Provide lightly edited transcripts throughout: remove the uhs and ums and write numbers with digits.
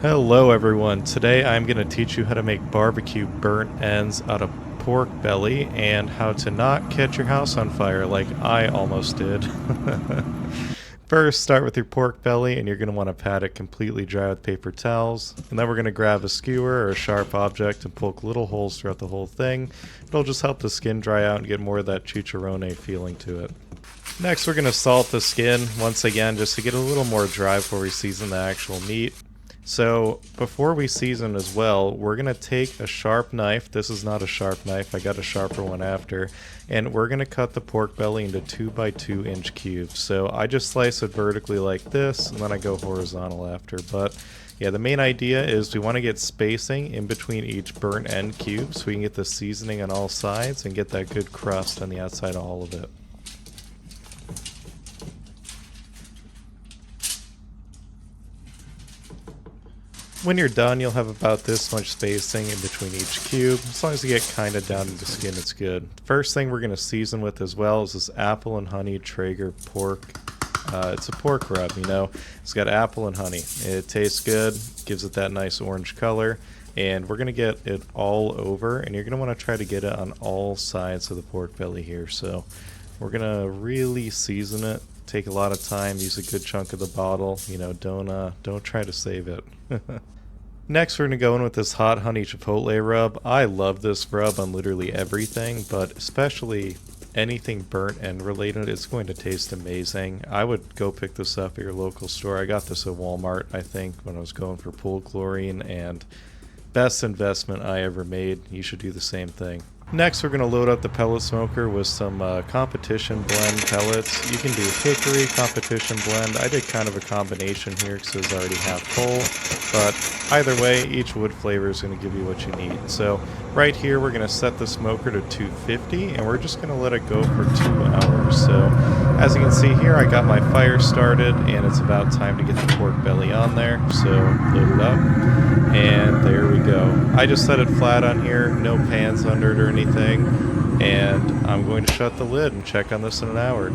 Hello everyone, today I'm going to teach you how to make barbecue burnt ends out of pork belly and how to not catch your house on fire like I almost did. First, start with your pork belly and you're going to want to pat it completely dry with paper towels. And then we're going to grab a skewer or a sharp object and poke little holes throughout the whole thing. It'll just help the skin dry out and get more of that chicharrone feeling to it. Next, we're going to salt the skin once again just to get a little more dry before we season the actual meat. So before we season as well, we're going to take a sharp knife. This is not a sharp knife. I got a sharper one after. And we're going to cut the pork belly into 2 by 2 inch cubes. So I just slice it vertically like this, and then I go horizontal after. But yeah, the main idea is we want to get spacing in between each burnt end cube so we can get the seasoning on all sides and get that good crust on the outside of all of it. When you're done, you'll have about this much spacing in between each cube. As long as you get kind of down to the skin, it's good. First thing we're going to season with as well is this apple and honey Traeger pork. It's a pork rub, you know. It's got apple and honey. It tastes good, gives it that nice orange color, and we're going to get it all over, and you're going to want to try to get it on all sides of the pork belly here. So we're going to really season it. Take a lot of time, use a good chunk of the bottle, you know, don't try to save it. Next, we're going to go in with this hot honey chipotle rub. I love this rub on literally everything, but especially anything burnt end related. It's going to taste amazing. I would go pick this up at your local store. I got this at Walmart, I think, when I was going for pool chlorine, and best investment I ever made. You should do the same thing. Next, we're going to load up the pellet smoker with some competition blend pellets. You can do hickory, competition blend. I did kind of a combination here because it was already half full, but either way, each wood flavor is going to give you what you need. So right here, we're going to set the smoker to 250, and we're just going to let it go for 2 hours. So as you can see here, I got my fire started, and it's about time to get the pork belly on there. So load it up, and there we go. I just set it flat on here, no pans under it or anything, and I'm going to shut the lid and check on this in an hour.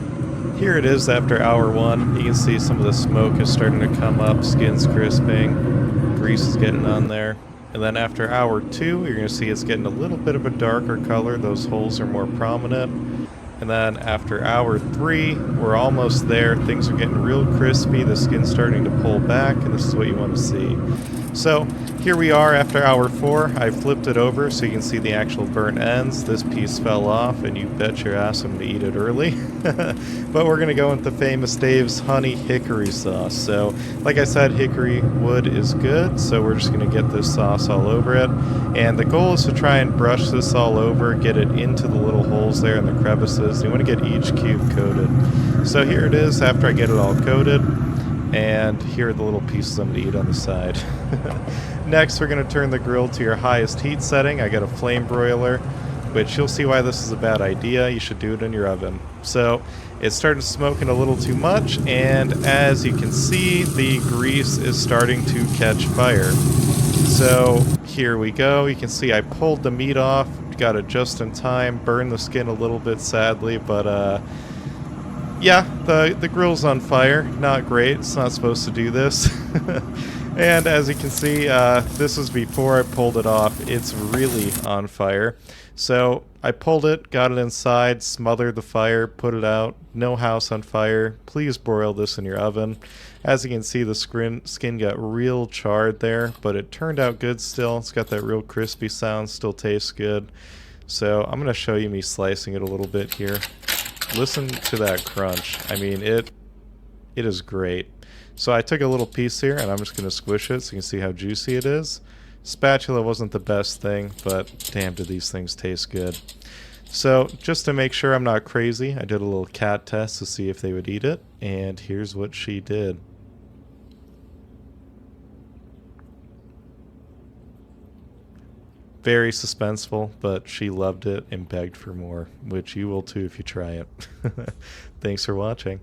Here it is after hour 1. You can see some of the smoke is starting to come up, skin's crisping, grease is getting on there. And then after hour 2, you're going to see it's getting a little bit of a darker color. Those holes are more prominent. And then after hour 3, we're almost there. Things are getting real crispy. The skin's starting to pull back, and this is what you want to see. So here we are after hour 4. I flipped it over so you can see the actual burnt ends. This piece fell off, and you bet your ass I'm going to eat it early. But we're going to go with the famous Dave's honey hickory sauce. So like I said, hickory wood is good, so we're just going to get this sauce all over it. And the goal is to try and brush this all over, get it into the little holes there in the crevices. You want to get each cube coated. So here it is after I get it all coated. And here are the little pieces I'm going to eat on the side. Next, we're going to turn the grill to your highest heat setting. I got a flame broiler, which you'll see why this is a bad idea. You should do it in your oven. So it started smoking a little too much, and as you can see, the grease is starting to catch fire. So here we go. You can see I pulled the meat off, got it just in time, burned the skin a little bit sadly, but yeah, the grill's on fire. Not great. It's not supposed to do this. And as you can see, this was before I pulled it off. It's really on fire. So I pulled it, got it inside, smothered the fire, put it out. No house on fire. Please broil this in your oven. As you can see, the skin got real charred there, but it turned out good still. It's got that real crispy sound, still tastes good. So I'm going to show you me slicing it a little bit here. Listen to that crunch. I mean, it is great. So I took a little piece here, and I'm just going to squish it so you can see how juicy it is. Spatula wasn't the best thing, but damn, do these things taste good. So just to make sure I'm not crazy, I did a little cat test to see if they would eat it, and here's what she did. Very suspenseful, but she loved it and begged for more, which you will too if you try it. Thanks for watching.